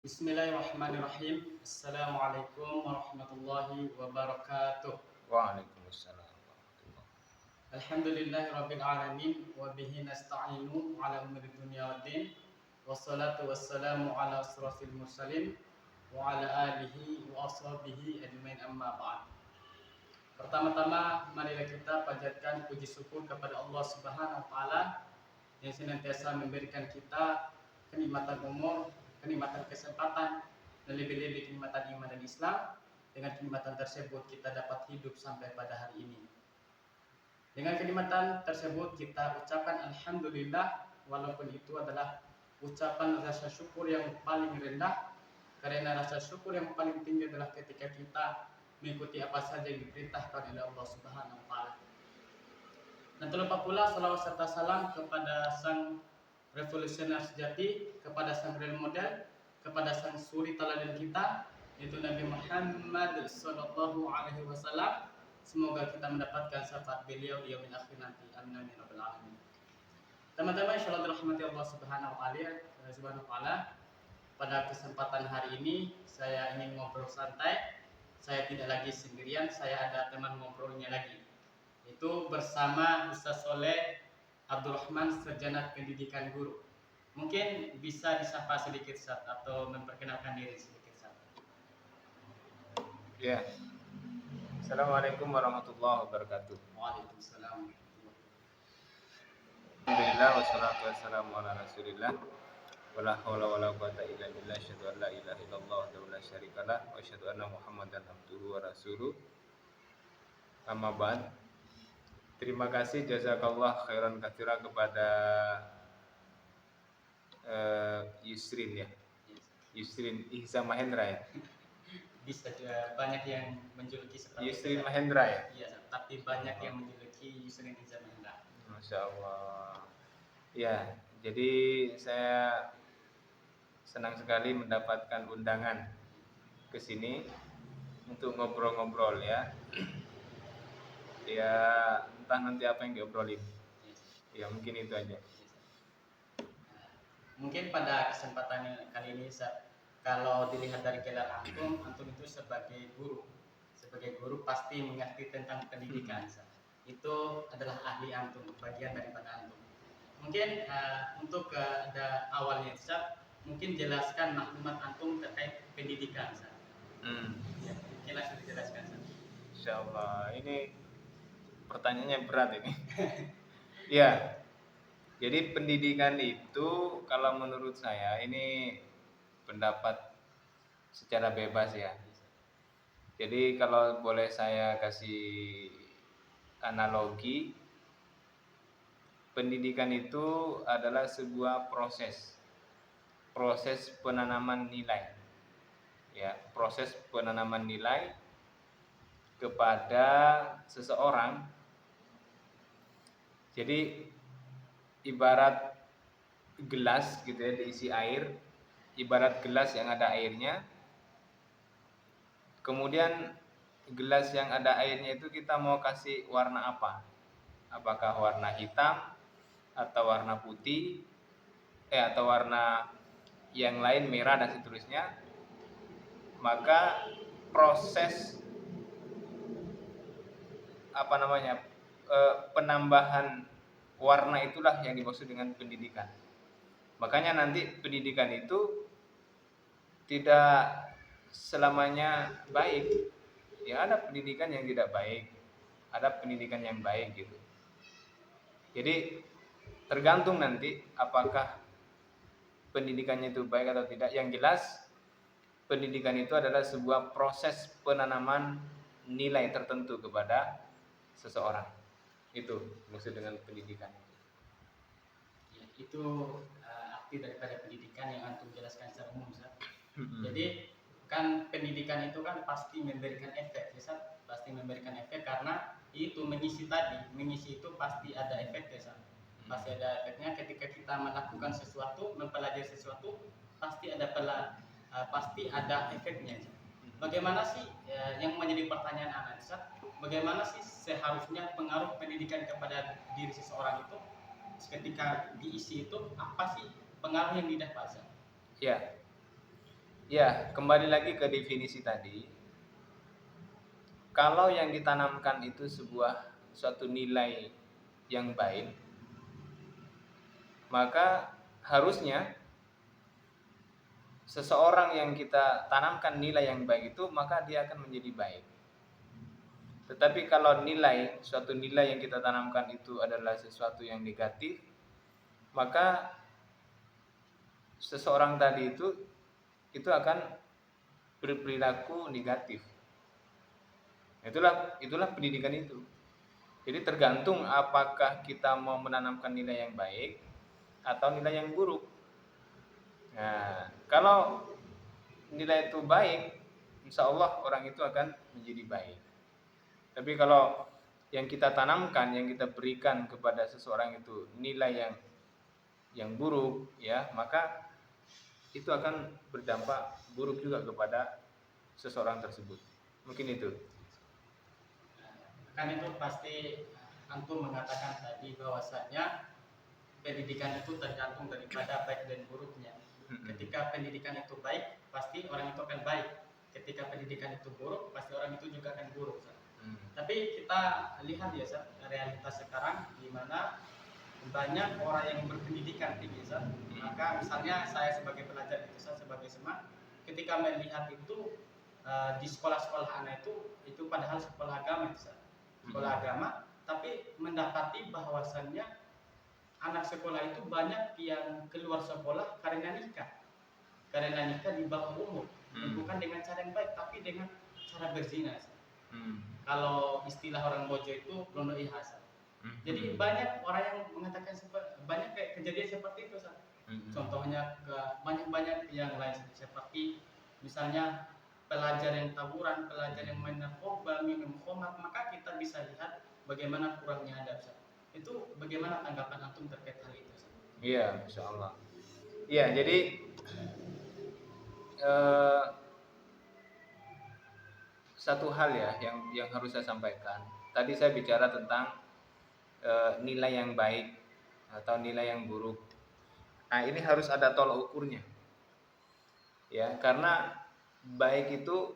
Bismillahirrahmanirrahim. Assalamualaikum warahmatullahi wabarakatuh. Waalaikumsalam warahmatullahi. Alhamdulillahirabbil alamin wa bihi nasta'inu ala umuri dunya waddin. Wassalatu wassalamu ala asrafil mursalin wa ala alihi wa ashabihi ajmain amma ba'd. Pertama-tama marilah kita panjatkan puji syukur kepada Allah Subhanahu wa taala yang senantiasa memberikan kita kenikmatan umur, kenikmatan kesempatan, dan lebih-lebih kenikmatan iman dan Islam. Dengan kenikmatan tersebut kita dapat hidup sampai pada hari ini. Dengan kenikmatan tersebut kita ucapkan alhamdulillah, walaupun itu adalah ucapan rasa syukur yang paling rendah, karena rasa syukur yang paling tinggi adalah ketika kita mengikuti apa saja yang diperintahkan oleh Allah Subhanahu wa taala. Dan terlupa pula salawat serta salam kepada sang revolusioner sejati, kepada sang role model, kepada sang suri teladan kita, yaitu Nabi Muhammad sallallahu alaihi wasallam. Semoga kita mendapatkan syafaat beliau di yaumil akhir nanti. Amin amin ya rabbal alamin. Teman-teman, insyaallah dirahmati Allah Subhanahu wa taala. Pada kesempatan hari ini saya ingin ngobrol santai. Saya tidak lagi sendirian, saya ada teman ngobrolnya lagi. Itu bersama Ustaz Soleh Abdurrahman, sarjana pendidikan guru. Mungkin bisa disapa sedikit Ustaz atau memperkenalkan diri sedikit Ustaz. Ya. Assalamualaikum warahmatullahi wabarakatuh. Waalaikumsalam. Alhamdulillah wassalatu wassalamu ala Rasulillah. Wala haula wala quwata illa billah. Asyhadu an la ilaha illallah wahdahu la syarikalah wa asyhadu anna Muhammadan abduhu wa rasuluh. Amma ba'd. Terima kasih jazakallah khairan katsira kepada Yusrin ya. Yusrin Ihsan Mahendra ya. Bisa juga banyak yang menjuluki seperti Yusrin itu. Mahendra ya. Iya, tapi banyak yang menjuluki Yusrin Ihsan Mahendra. Masya Allah. Ya, jadi saya senang sekali mendapatkan undangan ke sini untuk ngobrol-ngobrol ya. Ya, entah nanti apa yang diobrolin. Ya, mungkin itu aja. Mungkin pada kesempatan kali ini kalau dilihat dari gelar antum itu sebagai guru pasti mengerti tentang pendidikan. Itu adalah ahli antum, bagian daripada antum. Mungkin untuk ada awalnya mungkin jelaskan maklumat antum terkait pendidikan. Ya, mungkin langsung dijelaskan. Insya Allah, ini pertanyaannya berat ini. Ya, jadi pendidikan itu kalau menurut saya ini pendapat secara bebas ya. Jadi kalau boleh saya kasih analogi, pendidikan itu adalah sebuah proses penanaman nilai. Ya, proses penanaman nilai kepada seseorang. Jadi ibarat gelas gitu ya, diisi air, ibarat gelas yang ada airnya. Kemudian gelas yang ada airnya itu kita mau kasih warna apa? Apakah warna hitam atau warna putih atau warna yang lain, merah dan seterusnya. Maka proses penambahan warna itulah yang dimaksud dengan pendidikan. Makanya nanti pendidikan itu tidak selamanya baik. Ya, ada pendidikan yang tidak baik, ada pendidikan yang baik gitu. Jadi tergantung nanti apakah pendidikannya itu baik atau tidak. Yang jelas pendidikan itu adalah sebuah proses penanaman nilai tertentu kepada seseorang. Itu maksud dengan pendidikan. Ya, itu arti daripada pendidikan yang antum jelaskan secara umum, Ustaz. Jadi kan pendidikan itu kan pasti memberikan efek, ya, pasti memberikan efek karena itu mengisi itu pasti ada efeknya, pasti ada efeknya ketika kita melakukan sesuatu, mempelajari sesuatu, pasti ada efeknya. Bagaimana sih yang menjadi pertanyaan anak, bagaimana sih seharusnya pengaruh pendidikan kepada diri seseorang itu ketika diisi itu, apa sih pengaruh yang didapat? Ya. Ya, kembali lagi ke definisi tadi. Kalau yang ditanamkan itu suatu nilai yang baik, maka harusnya seseorang yang kita tanamkan nilai yang baik itu, maka dia akan menjadi baik. Tetapi kalau suatu nilai yang kita tanamkan itu adalah sesuatu yang negatif, maka seseorang tadi itu akan berperilaku negatif. Itulah pendidikan itu. Jadi tergantung apakah kita mau menanamkan nilai yang baik atau nilai yang buruk. Nah, kalau nilai itu baik, insya Allah orang itu akan menjadi baik. Tapi kalau yang kita tanamkan, yang kita berikan kepada seseorang itu nilai yang buruk, ya, maka itu akan berdampak buruk juga kepada seseorang tersebut. Mungkin itu. Kan itu pasti antum mengatakan tadi bahwasanya pendidikan itu tergantung daripada baik dan buruknya. Ketika pendidikan itu baik, pasti orang itu akan baik. Ketika pendidikan itu buruk, pasti orang itu juga akan buruk. Tapi kita lihat ya, realitas sekarang di mana banyak orang yang berpendidikan tinggi, maka misalnya saya sebagai pelajar itu, saya sebagai semak, ketika melihat itu di sekolah-sekolah anak itu padahal sekolah agama itu, sekolah agama, tapi mendapati bahwasannya anak sekolah itu banyak yang keluar sekolah karena nikah di bawah umur, bukan dengan cara yang baik, tapi dengan cara berzina. Kalau istilah orang Bojo itu londo ihasa. Jadi banyak orang yang mengatakan banyak kayak kejadian seperti itu. Contohnya banyak yang lain seperti misalnya pelajar yang taburan, pelajar yang main narkoba, minum khamar, maka kita bisa lihat bagaimana kurangnya adab. Itu bagaimana tanggapan antum terkait hal itu? Iya, insya Allah. Iya, jadi satu hal ya yang harus saya sampaikan. Tadi saya bicara tentang nilai yang baik atau nilai yang buruk. Nah, ini harus ada tolak ukurnya. Ya, karena baik itu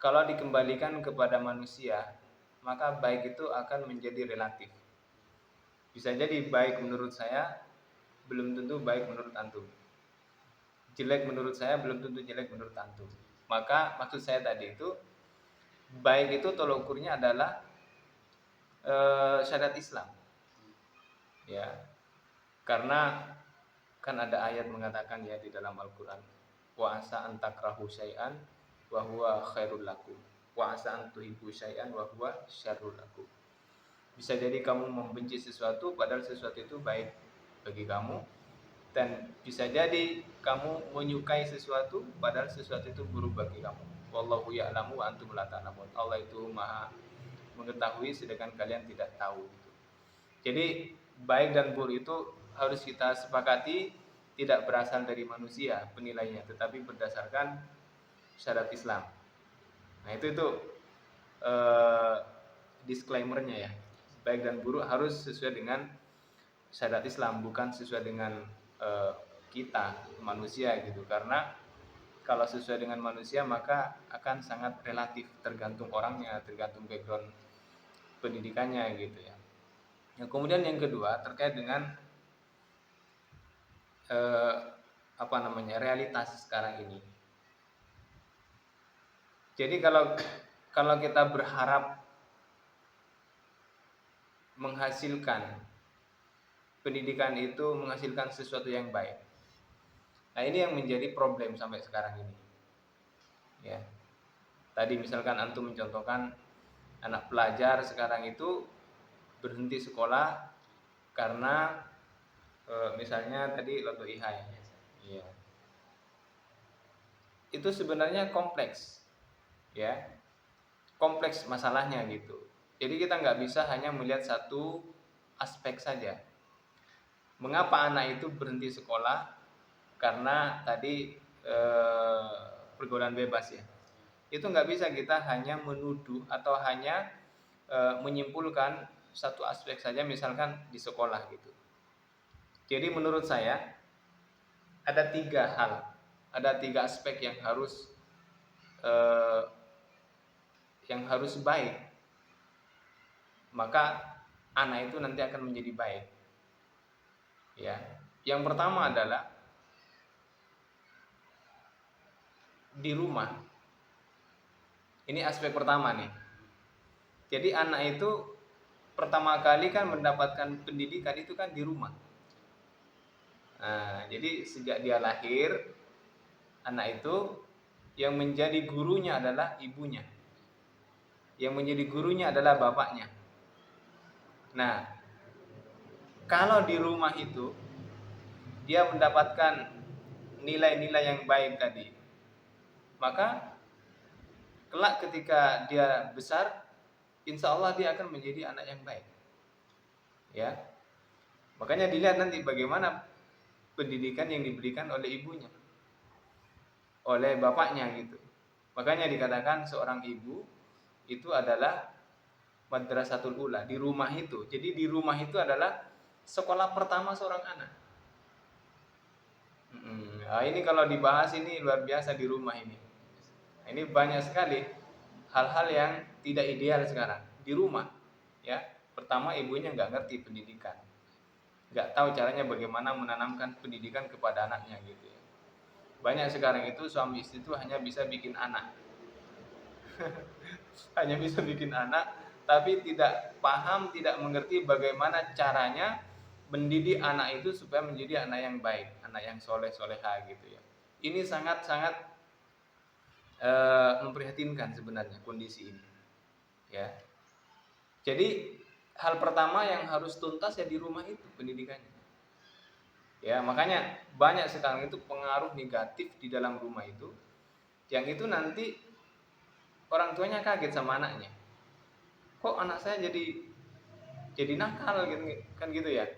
kalau dikembalikan kepada manusia, maka baik itu akan menjadi relatif. Bisa jadi baik menurut saya, belum tentu baik menurut antum. Jelek menurut saya, belum tentu jelek menurut antum. Maka maksud saya tadi itu, baik itu tolak ukurnya adalah syariat Islam. Ya. Karena kan ada ayat mengatakan ya di dalam Al-Qur'an, wa asa an takrahu syai'an wa huwa khairul lakum, wa asa an tuhibbu syai'an wa huwa syarrul lakum. Bisa jadi kamu membenci sesuatu padahal sesuatu itu baik bagi kamu, dan bisa jadi kamu menyukai sesuatu padahal sesuatu itu buruk bagi kamu. Wallahu ya'lamu wa antum la ta'lamun. Allah itu Maha mengetahui sedangkan kalian tidak tahu. Jadi baik dan buruk itu harus kita sepakati tidak berasal dari manusia penilaiannya, tetapi berdasarkan syariat Islam. Nah itu disclaimernya ya. Baik dan buruk harus sesuai dengan syariat Islam, bukan sesuai dengan kita manusia gitu. Karena kalau sesuai dengan manusia maka akan sangat relatif, tergantung orangnya, tergantung background pendidikannya gitu ya. Yang kemudian yang kedua terkait dengan realitas sekarang ini. Jadi kalau kita berharap menghasilkan pendidikan itu menghasilkan sesuatu yang baik. Nah, ini yang menjadi problem sampai sekarang ini. Ya. Tadi misalkan antum mencontohkan anak pelajar sekarang itu berhenti sekolah karena misalnya tadi loto IH ya. Iya. Itu sebenarnya kompleks. Ya. Kompleks masalahnya gitu. Jadi kita nggak bisa hanya melihat satu aspek saja. Mengapa anak itu berhenti sekolah? Karena tadi pergaulan bebas ya. Itu nggak bisa kita hanya menuduh atau hanya menyimpulkan satu aspek saja, misalkan di sekolah gitu. Jadi menurut saya ada 3 hal ada 3 aspek yang harus baik, maka anak itu nanti akan menjadi baik. Ya, yang pertama adalah di rumah. Ini aspek pertama nih. Jadi anak itu pertama kali kan mendapatkan pendidikan itu kan di rumah. Nah, jadi sejak dia lahir, anak itu yang menjadi gurunya adalah ibunya. Yang menjadi gurunya adalah bapaknya. Nah, kalau di rumah itu dia mendapatkan nilai-nilai yang baik tadi, maka kelak ketika dia besar, insya Allah dia akan menjadi anak yang baik. Ya, makanya dilihat nanti bagaimana pendidikan yang diberikan oleh ibunya, oleh bapaknya gitu. Makanya dikatakan seorang ibu itu adalah madrasatul ula di rumah itu. Jadi di rumah itu adalah sekolah pertama seorang anak. Nah, ini kalau dibahas ini luar biasa di rumah ini. Ini banyak sekali hal-hal yang tidak ideal sekarang di rumah. Ya, pertama ibunya nggak ngerti pendidikan, nggak tahu caranya bagaimana menanamkan pendidikan kepada anaknya gitu ya. Banyak sekarang itu suami istri itu hanya bisa bikin anak, hanya bisa bikin anak, tapi tidak paham, tidak mengerti bagaimana caranya mendidik anak itu supaya menjadi anak yang baik, anak yang soleh soleha gitu ya. Ini sangat-sangat memprihatinkan sebenarnya kondisi ini. Ya, jadi hal pertama yang harus tuntas ya di rumah itu pendidikannya. Ya, makanya banyak sekarang itu pengaruh negatif di dalam rumah itu, yang itu nanti orang tuanya kaget sama anaknya. Kok anak saya jadi nakal gitu kan gitu ya.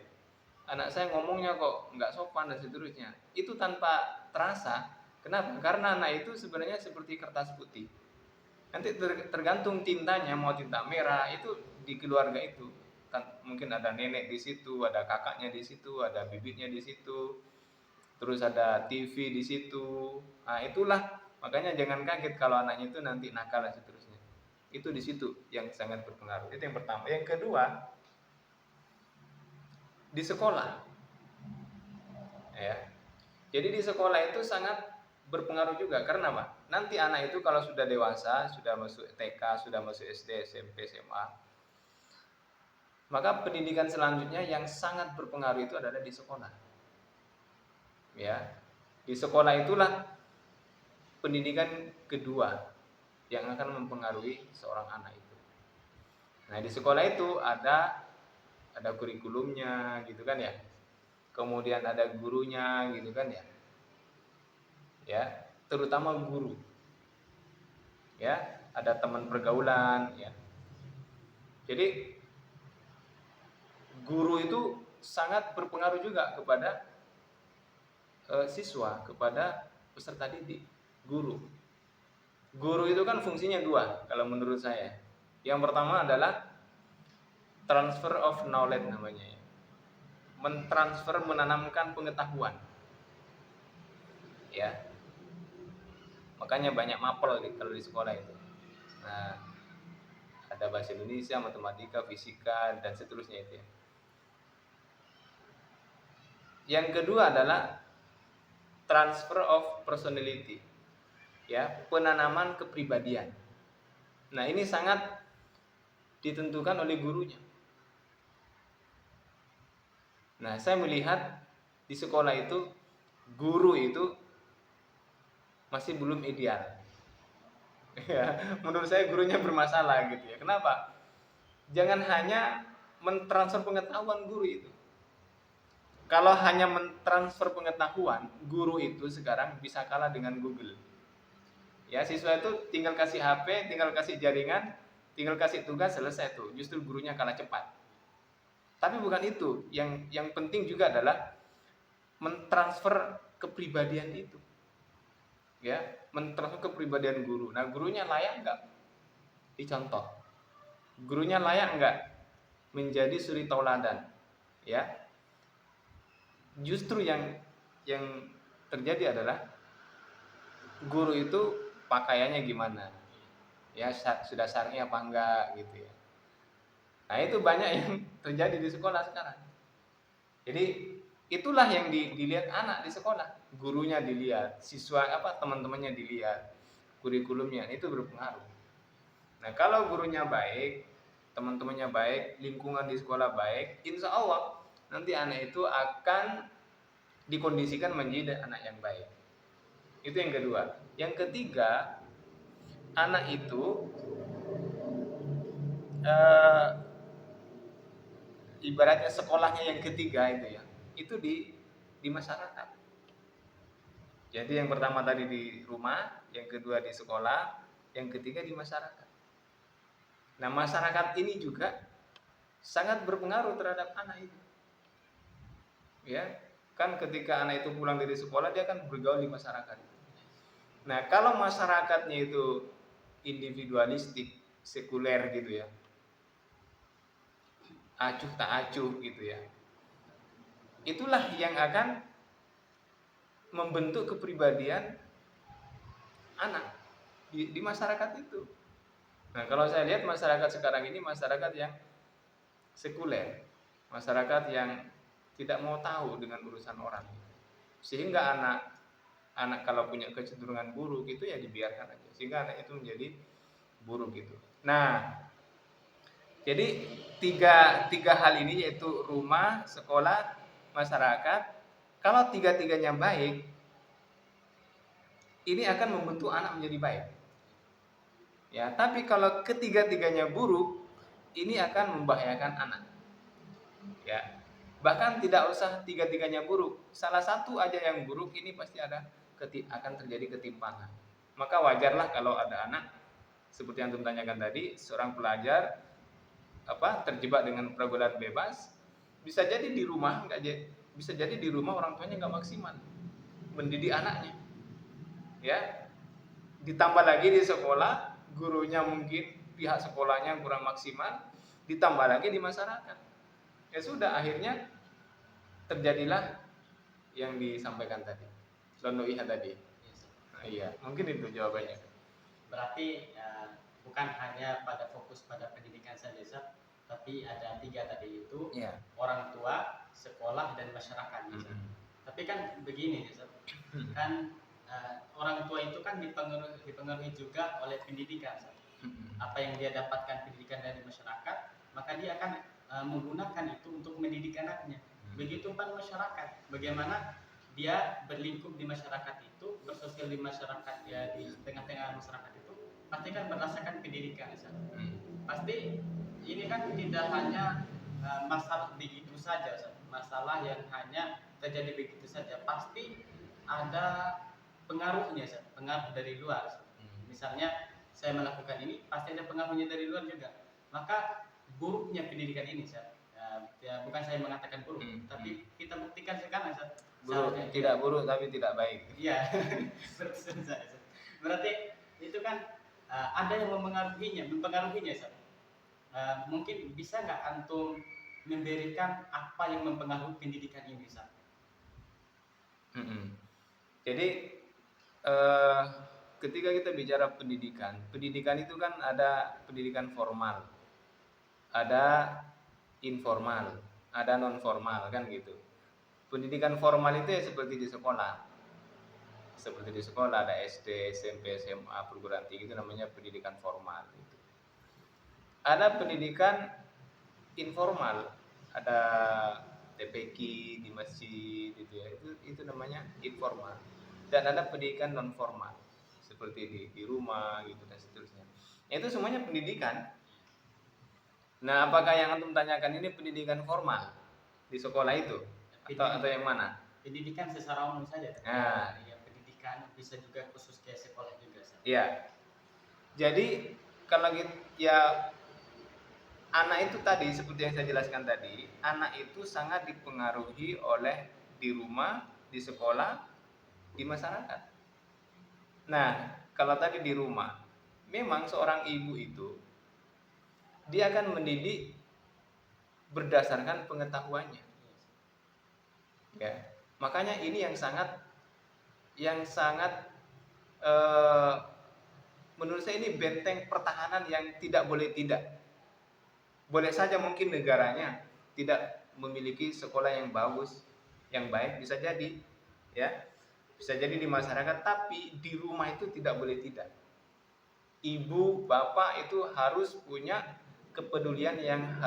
Anak saya ngomongnya kok nggak sopan dan seterusnya. Itu tanpa terasa. Kenapa? Karena anak itu sebenarnya seperti kertas putih. Nanti tergantung tintanya, mau tinta merah itu di keluarga itu. Kan mungkin ada nenek di situ, ada kakaknya di situ, ada bibitnya di situ, terus ada TV di situ. Nah, itulah makanya jangan kaget kalau anaknya itu nanti nakal dan seterusnya. Itu di situ yang sangat berpengaruh. Itu yang pertama. Yang kedua, di sekolah. Ya. Jadi di sekolah itu sangat berpengaruh juga. Karena apa? Nanti anak itu kalau sudah dewasa, sudah masuk TK, sudah masuk SD, SMP, SMA, maka pendidikan selanjutnya yang sangat berpengaruh itu adalah di sekolah. Ya, di sekolah itulah pendidikan kedua yang akan mempengaruhi seorang anak itu. Nah, di sekolah itu ada kurikulumnya gitu kan ya. Kemudian ada gurunya gitu kan ya. Ya, terutama guru. Ya, ada teman pergaulan ya. Jadi guru itu sangat berpengaruh juga kepada siswa, kepada peserta didik. Guru itu kan fungsinya dua kalau menurut saya. Yang pertama adalah transfer of knowledge namanya ya. Mentransfer, menanamkan pengetahuan. Ya. Makanya banyak mapel kalau di sekolah itu. Nah, ada bahasa Indonesia, matematika, fisika dan seterusnya itu ya. Yang kedua adalah transfer of personality. Ya, penanaman kepribadian. Nah, ini sangat ditentukan oleh gurunya. Nah, saya melihat di sekolah itu guru itu masih belum ideal. Ya, menurut saya gurunya bermasalah gitu ya. Kenapa? Jangan hanya mentransfer pengetahuan guru itu. Kalau hanya mentransfer pengetahuan, guru itu sekarang bisa kalah dengan Google. Ya, siswa itu tinggal kasih HP, tinggal kasih jaringan, tinggal kasih tugas, selesai tuh. Justru gurunya kalah cepat. Tapi bukan itu. Yang penting juga adalah mentransfer kepribadian itu. Ya, mentransfer kepribadian guru. Nah, gurunya layak nggak dicontoh? Gurunya layak nggak menjadi suri tauladan? Ya, justru yang terjadi adalah guru itu pakaiannya gimana, ya sudah syar'i apa enggak gitu ya. Nah itu banyak yang terjadi di sekolah sekarang. Jadi itulah yang dilihat anak di sekolah, gurunya dilihat, siswa apa teman-temannya dilihat, kurikulumnya itu berpengaruh. Nah kalau gurunya baik, teman-temannya baik, lingkungan di sekolah baik, insya Allah nanti anak itu akan dikondisikan menjadi anak yang baik. Itu yang kedua. Yang ketiga, anak itu eh, ibaratnya sekolahnya yang ketiga itu ya, itu di masyarakat. Jadi yang pertama tadi di rumah, yang kedua di sekolah, yang ketiga di masyarakat. Nah masyarakat ini juga sangat berpengaruh terhadap anak itu. Ya, kan ketika anak itu pulang dari sekolah dia akan bergaul di masyarakat. Nah kalau masyarakatnya itu individualistik, sekuler gitu ya, acuh tak acuh gitu ya, itulah yang akan membentuk kepribadian anak di masyarakat itu. Nah kalau saya lihat masyarakat sekarang ini masyarakat yang sekuler, masyarakat yang tidak mau tahu dengan urusan orang, sehingga anak kalau punya kecenderungan buruk itu ya dibiarkan aja, sehingga anak itu menjadi buruk gitu. Nah jadi tiga hal ini yaitu rumah, sekolah, masyarakat, kalau tiga-tiganya baik, ini akan membentuk anak menjadi baik. Ya, tapi kalau ketiga-tiganya buruk, ini akan membahayakan anak. Ya, bahkan tidak usah tiga-tiganya buruk, salah satu aja yang buruk ini pasti akan terjadi ketimpangan. Maka wajarlah kalau ada anak seperti yang antum tanyakan tadi, seorang pelajar terjebak dengan pergaulan bebas, bisa jadi di rumah bisa jadi di rumah orang tuanya nggak maksimal mendidik anaknya, ya. Ditambah lagi di sekolah, gurunya mungkin pihak sekolahnya kurang maksimal, ditambah lagi di masyarakat. Ya sudah, akhirnya terjadilah yang disampaikan tadi, Lonoiha tadi. Nah, iya, mungkin itu jawabannya. Berarti bukan hanya pada fokus pada pendidikan saja, tapi ada tiga tadi itu, Iya. orang tua, sekolah, dan masyarakat. Tapi kan begini, kan orang tua itu kan dipengaruhi juga oleh pendidikan. Apa yang dia dapatkan pendidikan dari masyarakat, maka dia akan menggunakan itu untuk mendidik anaknya. Begitu pun masyarakat, bagaimana dia berlingkup di masyarakat itu, bersosial di masyarakat, ya di tengah-tengah masyarakat itu, pasti kan berdasarkan pendidikan. Pasti ini kan tidak hanya masalah begitu saja, masalah yang hanya terjadi begitu saja, pasti ada pengaruhnya, pengaruh dari luar. Misalnya saya melakukan ini, pasti ada pengaruhnya dari luar juga. Maka buruknya pendidikan ini, ya bukan saya mengatakan buruk, tapi kita buktikan sekarang, buruk, tidak buruk tapi tidak baik. Iya, berarti itu kan ada yang mempengaruhinya, mungkin bisa nggak antum memberikan apa yang mempengaruhi pendidikan ini, Jadi ketika kita bicara pendidikan itu kan ada pendidikan formal, ada informal, ada non formal, kan gitu. Pendidikan formal itu ya seperti di sekolah. Seperti di sekolah ada SD, SMP, SMA, perguruan tinggi, itu namanya pendidikan formal. Ada pendidikan informal, ada TPQ di masjid gitu ya. Itu namanya informal. Dan ada pendidikan non formal seperti di rumah gitu dan seterusnya. Itu semuanya pendidikan. Nah, apakah yang antum tanyakan ini pendidikan formal di sekolah itu atau yang mana? Pendidikan secara umum saja. Nah, ya, pendidikan bisa juga khusus kayak sekolah juga. Iya. Jadi kalau ya anak itu tadi seperti yang saya jelaskan tadi, anak itu sangat dipengaruhi oleh di rumah, di sekolah, di masyarakat. Nah, kalau tadi di rumah, memang seorang ibu itu dia akan mendidik berdasarkan pengetahuannya. Ya, makanya ini yang sangat eh, menurut saya ini benteng pertahanan yang tidak boleh tidak. Boleh saja mungkin negaranya tidak memiliki sekolah yang bagus, yang baik, bisa jadi, ya, bisa jadi di masyarakat, tapi di rumah itu tidak boleh tidak. Ibu, bapak itu harus punya kepedulian yang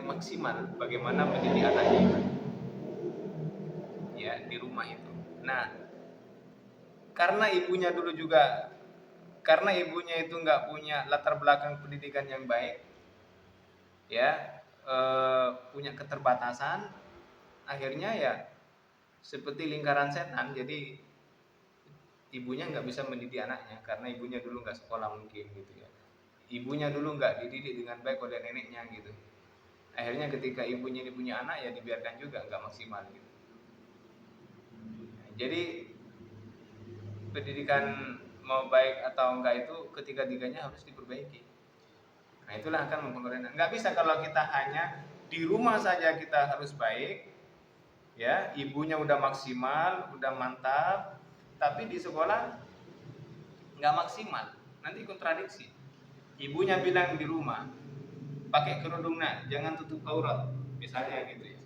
maksimal bagaimana mendidik anaknya itu, ya, di rumah itu. Nah, karena ibunya dulu juga, karena ibunya itu nggak punya latar belakang pendidikan yang baik, ya, punya keterbatasan, akhirnya ya seperti lingkaran setan. Jadi ibunya nggak bisa mendidik anaknya karena ibunya dulu nggak sekolah mungkin gitu ya. Ibunya dulu nggak dididik dengan baik oleh neneknya gitu. Akhirnya ketika ibunya ini punya anak ya dibiarkan juga nggak maksimal gitu. Jadi pendidikan mau baik atau enggak itu ketiga-tiganya harus diperbaiki. Nah itulah akan mempengaruhi. Nggak bisa kalau kita hanya di rumah saja kita harus baik, ya, ibunya udah maksimal, udah mantap, tapi di sekolah nggak maksimal, nanti kontradiksi. Ibunya bilang di rumah pakai kerudung, nah, jangan tutup aurat, misalnya gitu ya.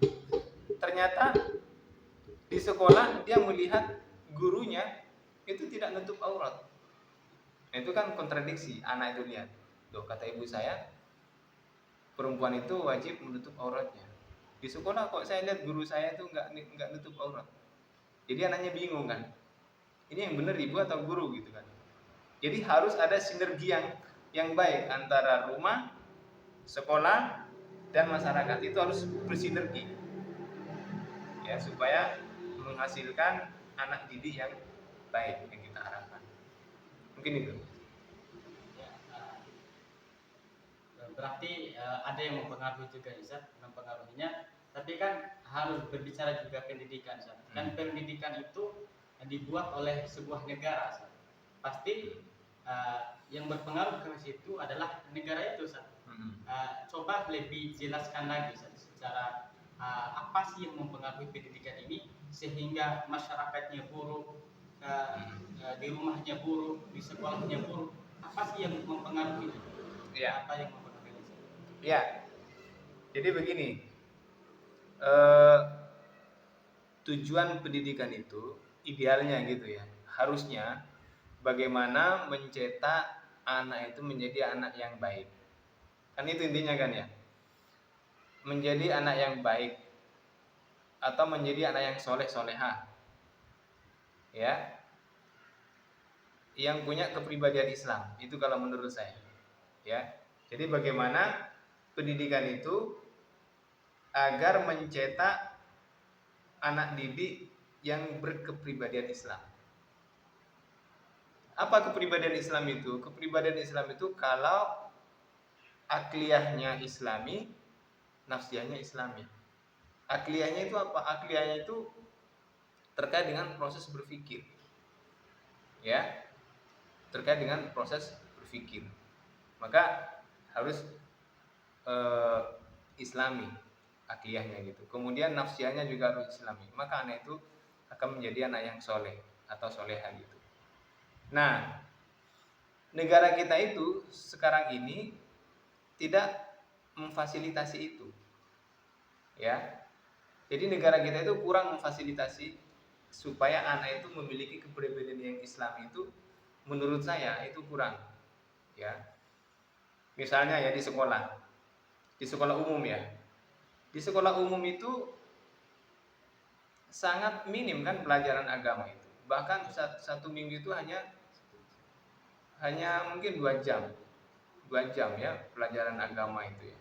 Ternyata di sekolah dia melihat gurunya itu tidak nutup aurat. Nah, itu kan kontradiksi. Anak itu lihat, loh, kata ibu saya perempuan itu wajib menutup auratnya. Di sekolah kok saya lihat guru saya itu nggak nutup aurat. Jadi anaknya bingung kan. Ini yang benar ibu atau guru gitu kan. Jadi harus ada sinergi yang baik antara rumah, sekolah, dan masyarakat. Itu harus bersinergi, ya, supaya menghasilkan anak didik yang baik yang kita harapkan. Mungkin itu. Ya, berarti ada yang mempengaruhi juga Ustaz, mempengaruhinya. Tapi kan harus berbicara juga pendidikan Ustaz. Kan pendidikan itu dibuat oleh sebuah negara Ustaz. Pasti yang berpengaruh ke situ adalah negara itu Ustaz. Coba lebih jelaskan lagi Ustaz, secara apa sih yang mempengaruhi pendidikan ini sehingga masyarakatnya buruk, di rumahnya buruk, di sekolahnya buruk. Apa sih yang mempengaruhi? Ya. Apa yang mempengaruhi? Ya. Jadi begini, tujuan pendidikan itu idealnya gitu ya, harusnya bagaimana mencetak anak itu menjadi anak yang baik. Kan itu intinya kan ya. Menjadi anak yang baik atau menjadi anak yang soleh-solehah, ya, yang punya kepribadian Islam. Itu kalau menurut saya, ya. Jadi bagaimana pendidikan itu agar mencetak anak didik yang berkepribadian Islam. Apa kepribadian Islam itu? Kepribadian Islam itu kalau akliyahnya Islami, nafsiyahnya Islami. Akliyahnya itu apa? Akliyahnya itu terkait dengan proses berpikir, ya, terkait dengan proses berpikir. Maka harus Islami akliyahnya gitu. Kemudian nafsiyahnya juga harus Islami. Maka anak itu akan menjadi anak yang soleh atau soleha gitu. Nah, negara kita itu sekarang ini tidak memfasilitasi itu, ya. Jadi negara kita itu kurang memfasilitasi supaya anak itu memiliki kepribadian yang Islam itu, menurut saya itu kurang, ya. Misalnya ya di sekolah umum ya, di sekolah umum itu sangat minim kan pelajaran agama itu. Bahkan satu minggu itu hanya mungkin 2 jam ya pelajaran agama itu ya.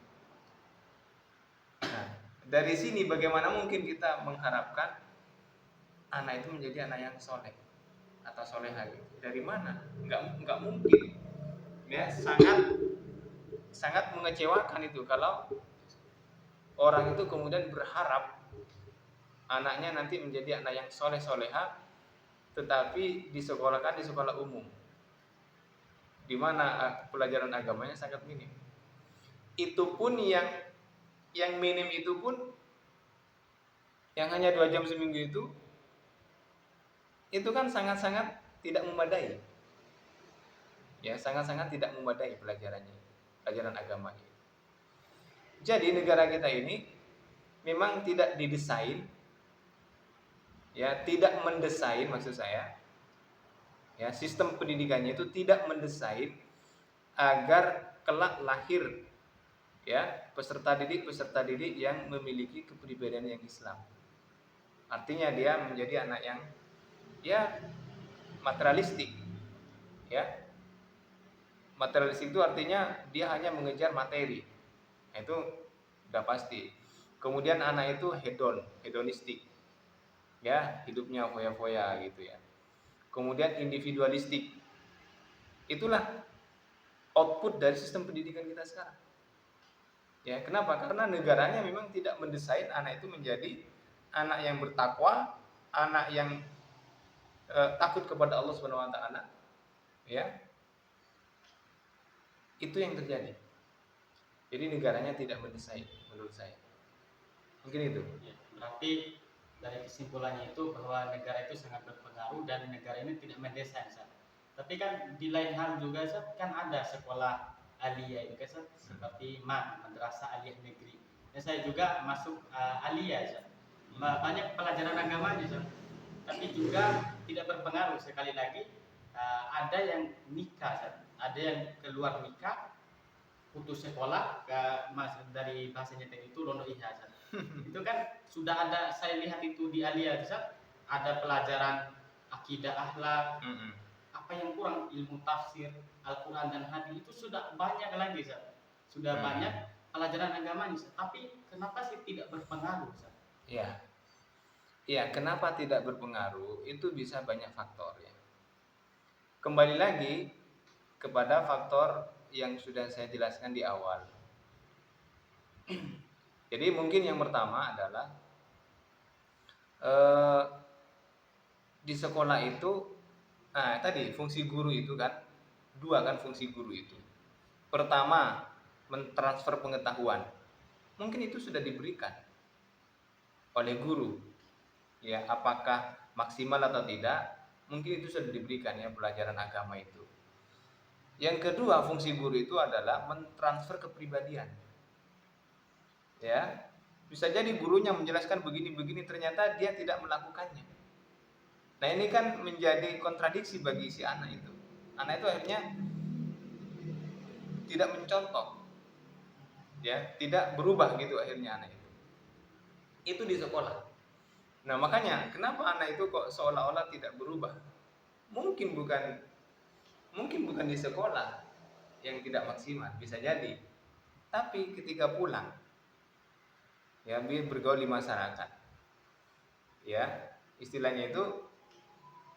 Nah, dari sini bagaimana mungkin kita mengharapkan anak itu menjadi anak yang soleh atau soleha gitu? Dari mana? Nggak mungkin. Ya, sangat mengecewakan itu kalau orang itu kemudian berharap anaknya nanti menjadi anak yang soleh soleha, tetapi disekolahkan di sekolah umum, di mana pelajaran agamanya sangat minim. Itu pun yang minim itu pun yang hanya 2 jam seminggu itu kan sangat-sangat tidak memadai. Ya, sangat-sangat tidak memadai pelajarannya, pelajaran agamanya. Jadi negara kita ini memang tidak didesain, ya, tidak mendesain maksud saya, ya, sistem pendidikannya itu tidak mendesain agar kelak lahir, ya, peserta didik yang memiliki kepribadian yang Islam. Artinya dia menjadi anak yang, ya, materialistik, ya. Materialistik itu artinya dia hanya mengejar materi. Nah, itu udah pasti. Kemudian anak itu hedonistik, ya, hidupnya foya-foya gitu ya. Kemudian individualistik. Itulah output dari sistem pendidikan kita sekarang. Ya, kenapa? Karena negaranya memang tidak mendesain anak itu menjadi anak yang bertakwa, anak yang takut kepada Allah Subhanahu wa taala. Ya. Itu yang terjadi. Jadi negaranya tidak mendesain menurut saya. Mungkin itu. Ya, berarti dari kesimpulannya itu bahwa negara itu sangat berpengaruh dan negara ini tidak mendesain, Ustaz. Tapi kan di lain hal juga, Ustaz, kan ada sekolah aliyah itu kan, Ustaz, seperti madrasah aliyah negeri. Dan saya juga masuk aliyah, Ustaz. Banyak pelajaran agamanya, Ustaz. Tapi juga tidak berpengaruh, sekali lagi ada yang nikah, Ustaz. Ada yang keluar nikah, putus sekolah, dari bahasanya tadi itu londo ijazah. Itu kan sudah ada, saya lihat itu di Aliyah, Ustaz, ada pelajaran akidah, akhlak, apa yang kurang, ilmu tafsir Al-Quran dan hadis, itu sudah banyak lagi, Ustaz. Sudah banyak pelajaran agama, Ustaz. Tapi kenapa sih tidak berpengaruh, Ustaz? Ya. Ya, kenapa tidak berpengaruh? Itu bisa banyak faktor ya. Kembali lagi kepada faktor yang sudah saya jelaskan di awal. Jadi mungkin yang pertama adalah di sekolah itu, tadi fungsi guru itu kan dua kan fungsi guru itu. Pertama, mentransfer pengetahuan. Mungkin itu sudah diberikan oleh guru. Ya, apakah maksimal atau tidak? Mungkin itu sudah diberikan ya pelajaran agama itu. Yang kedua, fungsi guru itu adalah mentransfer kepribadian. Ya, bisa jadi gurunya menjelaskan begini-begini, ternyata dia tidak melakukannya. Nah, ini kan menjadi kontradiksi bagi si anak itu. Anak itu akhirnya tidak mencontoh, ya, tidak berubah gitu akhirnya anak itu. Itu di sekolah. Nah, makanya kenapa anak itu kok seolah-olah tidak berubah? Mungkin bukan di sekolah yang tidak maksimal, bisa jadi. Tapi ketika pulang, ya, bergaul di masyarakat, ya, istilahnya itu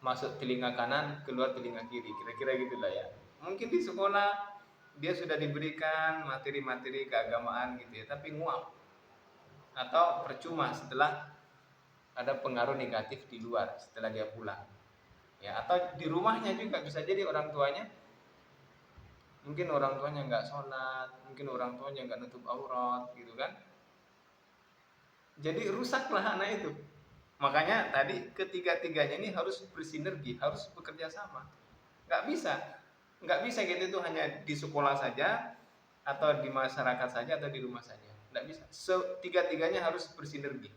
masuk telinga kanan, keluar telinga kiri, kira-kira gitulah ya. Mungkin di sekolah dia sudah diberikan materi-materi keagamaan gitu ya, tapi nguap atau percuma setelah ada pengaruh negatif di luar setelah dia pulang. Ya, atau di rumahnya juga bisa jadi orang tuanya nggak sholat, mungkin orang tuanya nggak nutup aurat gitu kan. Jadi rusaklah anak itu. Makanya tadi ketiga-tiganya ini harus bersinergi, harus bekerja sama. Nggak bisa gitu itu hanya di sekolah saja atau di masyarakat saja atau di rumah saja. Nggak bisa. Tiga-tiganya harus bersinergi.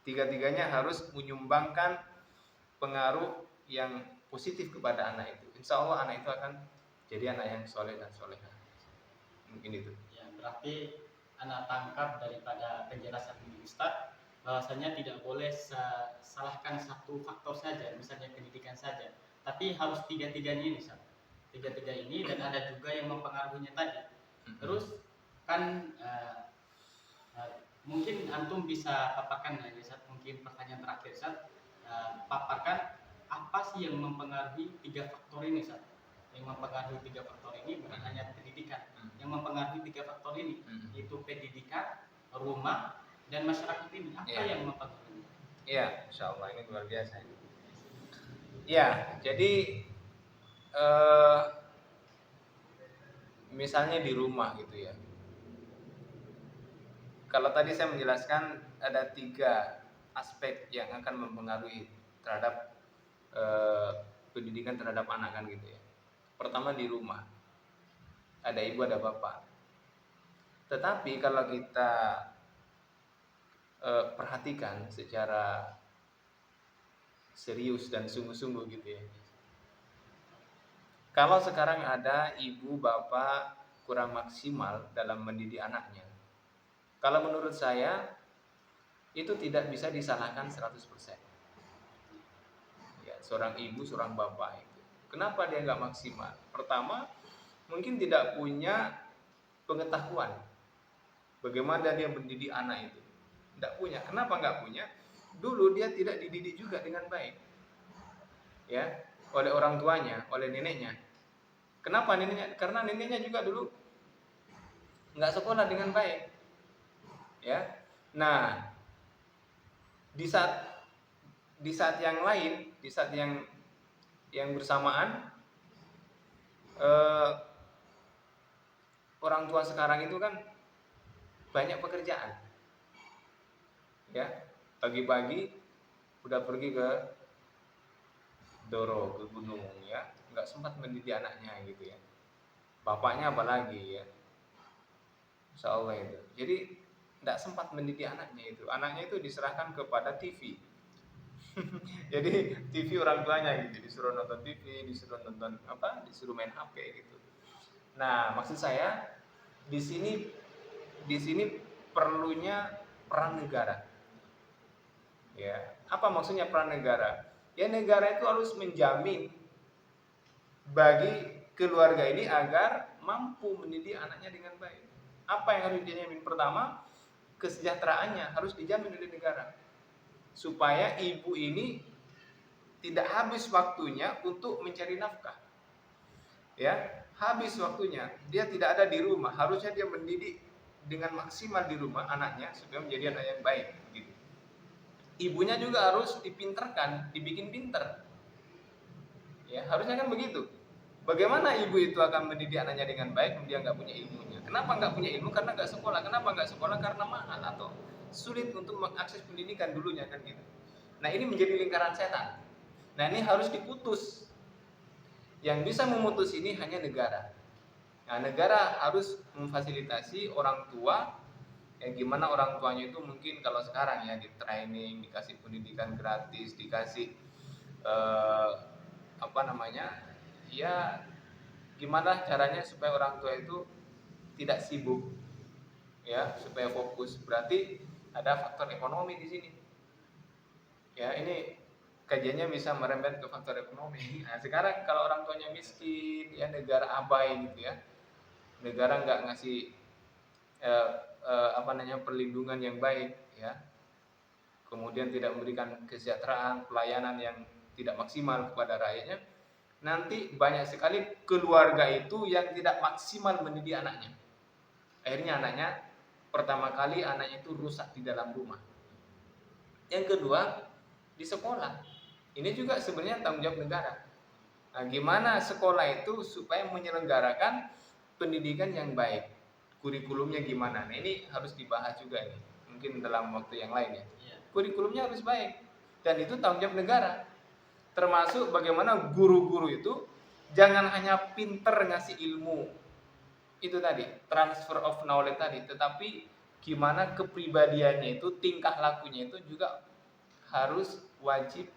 Tiga-tiganya harus menyumbangkan pengaruh yang positif kepada anak itu. Insya Allah anak itu akan jadi anak yang soleh dan soleha. Mungkin itu. Ya, berarti anak tangkap daripada penjelasan ini, Ustaz, bahwasanya tidak boleh salahkan satu faktor saja, misalnya pendidikan saja, tapi harus tiga-tiganya ini, Ustaz. Tiga-tiga ini, dan ada juga yang mempengaruhinya tadi. Terus kan mungkin antum bisa paparkan aja, Ustaz, mungkin pertanyaan terakhir, Ustaz, paparkan apa sih yang mempengaruhi tiga faktor ini, Ustaz? Yang mempengaruhi tiga faktor ini bukan hanya pendidikan, yang mempengaruhi tiga faktor ini yaitu pendidikan, rumah, dan masyarakat ini. Apa yang mempengaruhi? Iya, insya Allah ini luar biasa. Ya, jadi misalnya di rumah gitu ya. Kalau tadi saya menjelaskan ada 3 aspek yang akan mempengaruhi terhadap pendidikan terhadap anak kan gitu ya. Pertama di rumah, ada ibu ada bapak. Tetapi kalau kita perhatikan secara serius dan sungguh-sungguh gitu ya. Kalau sekarang ada ibu bapak kurang maksimal dalam mendidik anaknya, kalau menurut saya itu tidak bisa disalahkan 100%. Ya, seorang ibu, seorang bapak itu. Kenapa dia nggak maksimal? Pertama, mungkin tidak punya pengetahuan bagaimana dia mendidik anak itu. Tidak punya. Kenapa nggak punya? Dulu dia tidak dididik juga dengan baik, ya, oleh orang tuanya, oleh neneknya. Kenapa neneknya? Karena neneknya juga dulu nggak sekolah dengan baik, ya. Nah, di saat yang lain, di saat yang bersamaan, orang tua sekarang itu kan banyak pekerjaan, ya. Pagi-pagi udah pergi ke Doro, ke gunung, ya, nggak sempat mendidik anaknya gitu ya. Bapaknya apalagi ya, Insya Allah itu. Jadi nggak sempat mendidik anaknya itu. Anaknya itu diserahkan kepada TV. Jadi TV orang tuanya gitu, disuruh nonton TV, disuruh nonton apa, disuruh main HP gitu. Nah, maksud saya di sini perlunya peran negara. Ya, apa maksudnya peran negara? Ya, negara itu harus menjamin bagi keluarga ini agar mampu mendidik anaknya dengan baik. Apa yang harus dijamin? Pertama, kesejahteraannya harus dijamin oleh negara, supaya ibu ini tidak habis waktunya untuk mencari nafkah, ya, habis waktunya dia tidak ada di rumah. Harusnya dia mendidik dengan maksimal di rumah anaknya supaya menjadi anak yang baik gitu. Ibunya juga harus dipinterkan, dibikin pinter, ya, harusnya kan begitu. Bagaimana ibu itu akan mendidik anaknya dengan baik dia nggak punya ilmunya? Kenapa nggak punya ilmu? Karena nggak sekolah. Kenapa nggak sekolah? Karena mahal atau sulit untuk mengakses pendidikan dulunya kan gitu. Nah, ini menjadi lingkaran setan. Nah, ini harus diputus. Yang bisa memutus ini hanya negara. Nah, negara harus memfasilitasi orang tua. Gimana orang tuanya itu mungkin kalau sekarang ya di training, dikasih pendidikan gratis, dikasih apa namanya? Ya, gimana caranya supaya orang tua itu tidak sibuk, ya, supaya fokus. Berarti ada faktor ekonomi di sini. Ya, ini kajiannya bisa merembet ke faktor ekonomi. Nah, sekarang kalau orang tuanya miskin, ya, negara abai gitu ya. Negara nggak ngasih apa namanya, perlindungan yang baik, ya. Kemudian tidak memberikan kesejahteraan, pelayanan yang tidak maksimal kepada rakyatnya. Nanti banyak sekali keluarga itu yang tidak maksimal mendidik anaknya. Akhirnya anaknya, pertama kali anaknya itu rusak di dalam rumah. Yang kedua, di sekolah. Ini juga sebenarnya tanggung jawab negara. Nah, gimana sekolah itu supaya menyelenggarakan pendidikan yang baik? Kurikulumnya gimana? Nah, ini harus dibahas juga ini. Mungkin dalam waktu yang lain ya. Kurikulumnya harus baik. Dan itu tanggung jawab negara. Termasuk bagaimana guru-guru itu jangan hanya pinter ngasih ilmu, itu tadi, transfer of knowledge tadi, tetapi gimana kepribadiannya itu, tingkah lakunya itu juga harus wajib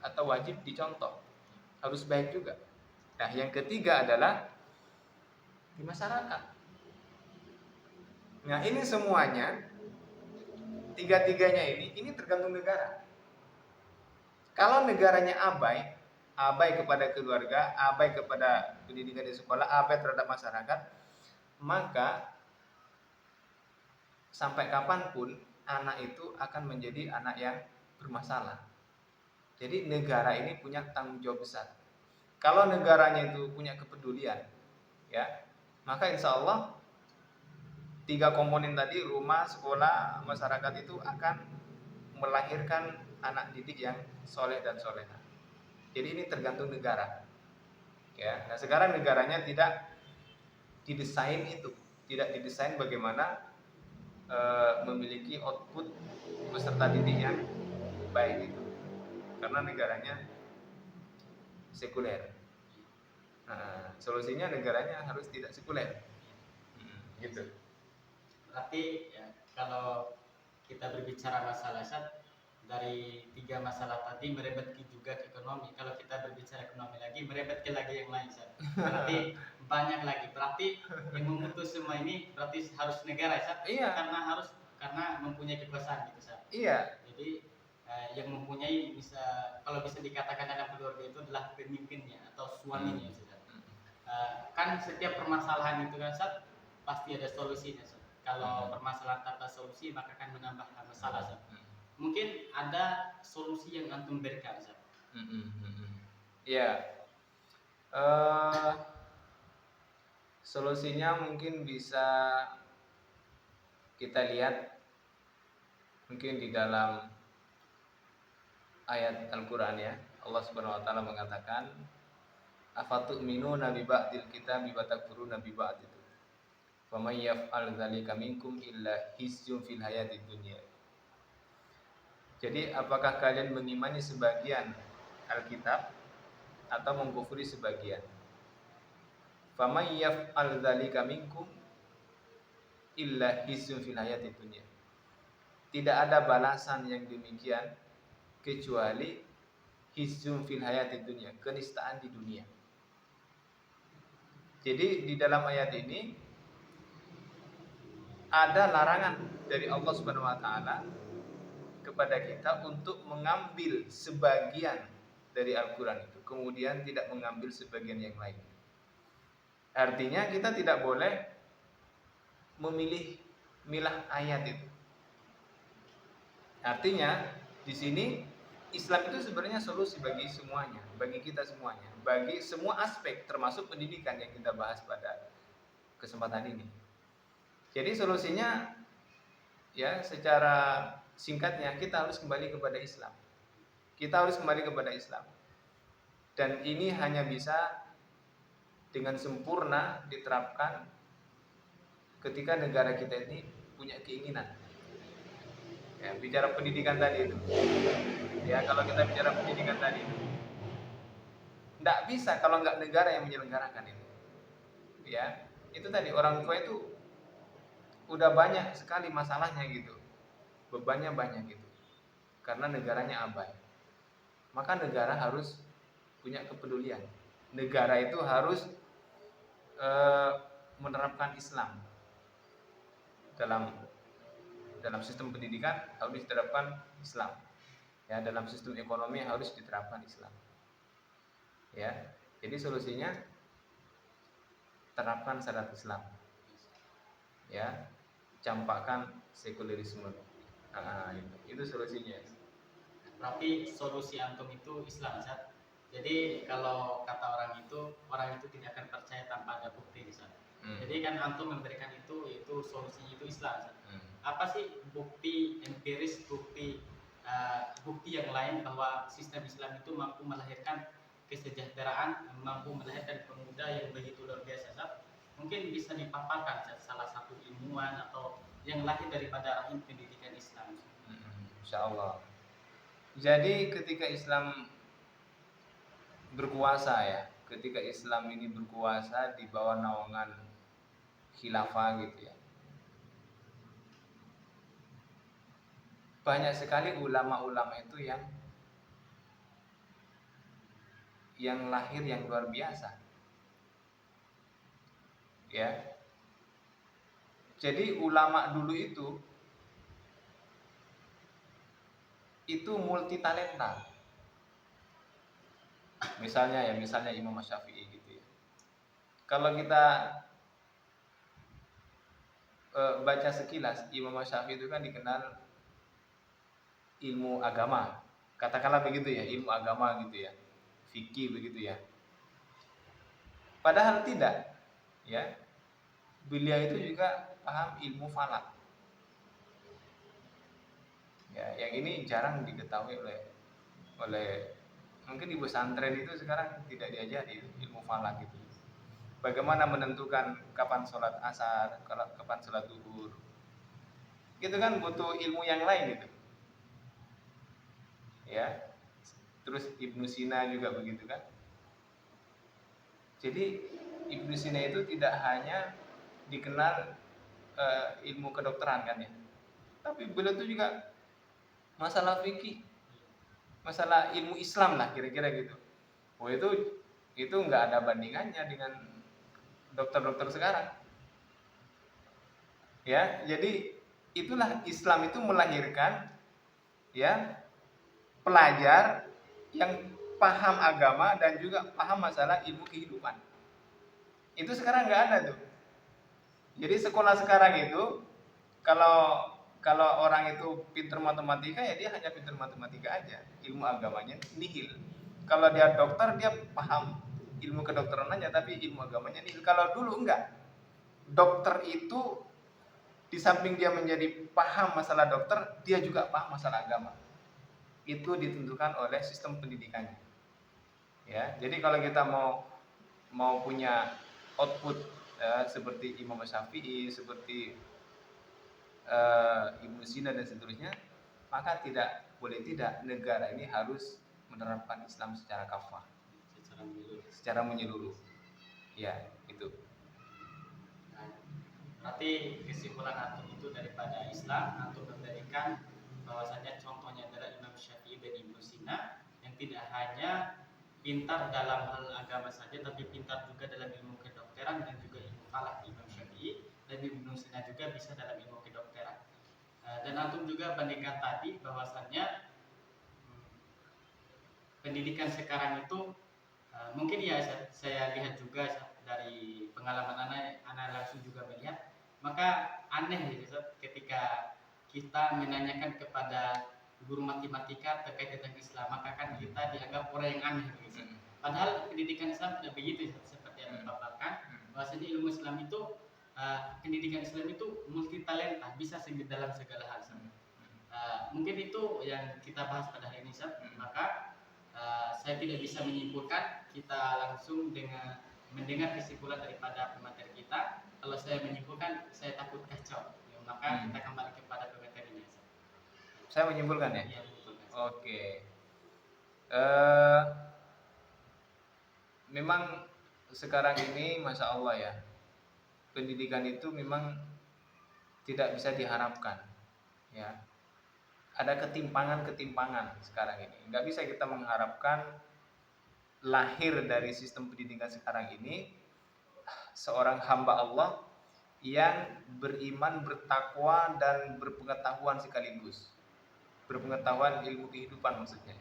dicontoh, harus baik juga. Nah, yang ketiga adalah di masyarakat. Nah, ini semuanya, tiga-tiganya ini tergantung negara. Kalau negaranya abai kepada keluarga, abai kepada pendidikan di sekolah, abai terhadap masyarakat, maka sampai kapanpun anak itu akan menjadi anak yang bermasalah. Jadi negara ini punya tanggung jawab besar. Kalau negaranya itu punya kepedulian, ya, maka insya Allah tiga komponen tadi, rumah, sekolah, masyarakat, itu akan melahirkan anak didik yang soleh dan soleha. Jadi ini tergantung negara. Ya, nah sekarang negaranya tidak didesain itu, tidak didesain bagaimana memiliki output peserta didik yang baik itu, karena negaranya sekuler. Solusinya negaranya harus tidak sekuler. Gitu. Berarti ya, kalau kita berbicara masalah dari 3 masalah tadi merebet juga ke ekonomi. Kalau kita berbicara ekonomi lagi merebet ke lagi yang lain, berarti banyak lagi. Berarti yang memutus semua ini berarti harus negara, Iya. karena mempunyai kekuasaan gitu, Iya. Jadi yang mempunyai kalau bisa dikatakan dalam keluarga itu adalah pemimpinnya atau suaminya, kan setiap permasalahan itu kan pasti ada solusinya. Kalau permasalahan tanpa solusi maka akan menambah masalah. Mungkin ada solusi yang antum berikan. Ya, solusinya mungkin bisa kita lihat mungkin di dalam ayat Al-Quran ya. Allah Subhanahu Wa Taala mengatakan, afatu'minuna bi ba'dil kitabi wa takfuruna bi ba'd. Faman yaf'al dzalika minkum illa hizyun fil hayatid dunya. Jadi apakah kalian mengimani sebagian Alkitab atau mengkufuri sebagian? Faman yaf'al dzalika minkum illa hizyun fil hayatid dunya. Tidak ada balasan yang demikian kecuali hizyun fil hayatid dunya, kenistaan di dunia. Jadi di dalam ayat ini ada larangan dari Allah Subhanahu Wa Taala kepada kita untuk mengambil sebagian dari Al-Quran itu, kemudian tidak mengambil sebagian yang lain. Artinya kita tidak boleh milah ayat itu. Artinya di sini Islam itu sebenarnya solusi bagi semuanya, bagi kita semuanya, bagi semua aspek termasuk pendidikan yang kita bahas pada kesempatan ini. Jadi solusinya ya secara singkatnya kita harus kembali kepada Islam. Kita harus kembali kepada Islam. Dan ini hanya bisa dengan sempurna diterapkan ketika negara kita ini punya keinginan. Ya, bicara pendidikan tadi itu. Ya, kalau kita bicara pendidikan tadi itu, tidak bisa kalau nggak negara yang menyelenggarakan itu. Ya, itu tadi orang tua itu udah banyak sekali masalahnya gitu, bebannya banyak gitu, karena negaranya abai. Maka negara harus punya kepedulian. Negara itu harus menerapkan Islam dalam sistem pendidikan harus diterapkan Islam. Ya, dalam sistem ekonomi harus diterapkan Islam. Ya, jadi solusinya terapkan syariat Islam. Ya, campakkan sekulerisme. Itu solusinya. Berarti solusi antum itu Islam, Jadi kalau kata orang itu tidak akan percaya tanpa ada bukti, Jadi kan antum memberikan itu solusinya itu Islam, Apa sih bukti empiris, bukti yang lain bahwa sistem Islam itu mampu melahirkan kesejahteraan, mampu melahirkan pemuda yang begitu luar biasa, Mungkin bisa dipaparkan salah satu ilmuwan atau yang lahir daripada rahim pendidikan Islam. Insyaallah. Jadi ketika Islam berkuasa ya, ketika Islam ini berkuasa di bawah naungan khilafah gitu ya, banyak sekali ulama-ulama itu yang lahir yang luar biasa. Ya. Jadi ulama dulu itu multi talenta. Misalnya Imam Syafi'i gitu ya. Kalau kita baca sekilas, Imam Syafi'i itu kan dikenal ilmu agama. Katakanlah begitu ya, ilmu agama gitu ya. Fikih begitu ya. Padahal tidak, ya. Beliau itu juga paham ilmu falak. Ya, yang ini jarang diketahui oleh mungkin di pesantren itu sekarang tidak diajari ilmu falak itu. Bagaimana menentukan kapan sholat asar, kapan sholat zuhur. Itu kan butuh ilmu yang lain itu. Ya. Terus Ibnu Sina juga begitu kan. Jadi Ibnu Sina itu tidak hanya dikenal ilmu kedokteran kan ya, tapi beliau itu juga masalah fikih, masalah ilmu Islam lah kira-kira gitu. Oh itu nggak ada bandingannya dengan dokter-dokter sekarang. Ya, jadi itulah Islam itu melahirkan ya pelajar yang paham agama dan juga paham masalah ilmu kehidupan. Itu sekarang nggak ada tuh. Jadi sekolah sekarang itu kalau kalau orang itu pinter matematika ya dia hanya pinter matematika aja, ilmu agamanya nihil. Kalau dia dokter dia paham ilmu kedokteran aja tapi ilmu agamanya nihil. Kalau dulu enggak. Dokter itu di samping dia menjadi paham masalah dokter, dia juga paham masalah agama. Itu ditentukan oleh sistem pendidikannya. Ya, jadi kalau kita mau punya output seperti Imam Syafi'i, seperti Ibnu Sina dan seterusnya, maka tidak boleh tidak negara ini harus menerapkan Islam secara kafah, secara menyeluruh. Ya, itu. Berarti kesimpulan antum itu daripada Islam, antum memberikan bahwasanya contohnya adalah Imam Syafi'i dan Ibnu Sina yang tidak hanya pintar dalam hal agama saja, tapi pintar juga dalam ilmu kedokteran dan juga ilmu falak. Imam Syafi'i dan Ibnu Sina juga bisa dalam ilmu kedokteran. Dan antum juga bandingkan tadi bahwasannya pendidikan sekarang itu mungkin ya saya lihat juga dari pengalaman anak langsung juga melihat, maka aneh gitu ketika kita menanyakan kepada guru matematika terkait tentang Islam, maka kan kita dianggap orang yang aneh gitu. Padahal pendidikan Islam tidak begitu seperti yang dipaparkan, bahwasanya ilmu Islam itu pendidikan Islam itu multi talenta, bisa dalam segala hal. Mungkin itu yang kita bahas pada hari ini, maka saya tidak bisa menyimpulkan, kita langsung dengan mendengar kesimpulan daripada pemateri kita. Kalau saya menyimpulkan, saya takut kacau, maka kita kembali kepada pematerinya. Saya menyimpulkan ya? Iya, betul. Oke. Memang sekarang ini Masya Allah ya, pendidikan itu memang tidak bisa diharapkan ya. Ada ketimpangan sekarang ini. Nggak bisa kita mengharapkan lahir dari sistem pendidikan sekarang ini seorang hamba Allah yang beriman, bertakwa dan berpengetahuan sekaligus. Berpengetahuan ilmu kehidupan maksudnya.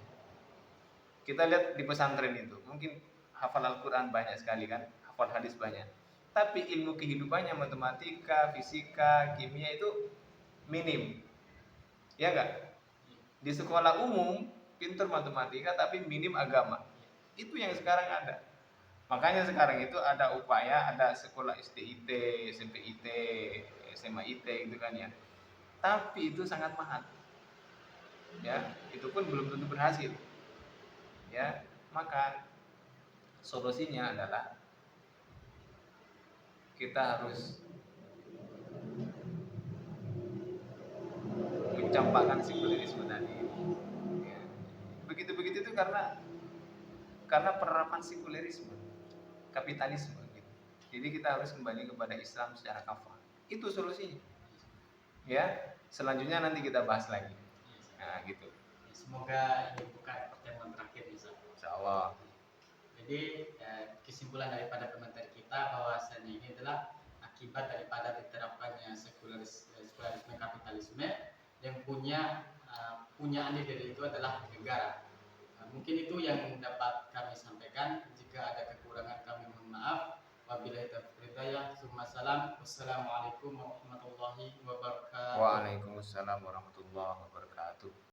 Kita lihat di pesantren itu, mungkin hafal Al-Quran banyak sekali kan, hafal hadis banyak. Tapi ilmu kehidupannya matematika, fisika, kimia itu minim. Ya enggak? Di sekolah umum pintar matematika tapi minim agama. Itu yang sekarang ada. Makanya sekarang itu ada upaya, ada sekolah STIT, SMPIT, SMAIT gitu kan ya. Tapi itu sangat mahal. Ya, itu pun belum tentu berhasil. Ya, maka solusinya adalah kita harus mencampakkan sekulerisme tadi. Ya. Begitu itu karena penerapan sekulerisme, kapitalisme gitu. Jadi kita harus kembali kepada Islam secara kafah. Itu solusinya. Ya, selanjutnya nanti kita bahas lagi. Nah, gitu. Semoga ini bukan pertemuan terakhir insyaallah. Jadi kesimpulan daripada pemateri kita bahwasanya ini adalah akibat daripada diterapkannya sekularisme kapitalisme yang punya andil dari itu adalah negara. Mungkin itu yang dapat kami sampaikan. Jika ada kekurangan kami mohon maaf. Wabillahi taufiq hidayah. Wassalamualaikum warahmatullahi wabarakatuh. Waalaikumsalam warahmatullahi wabarakatuh.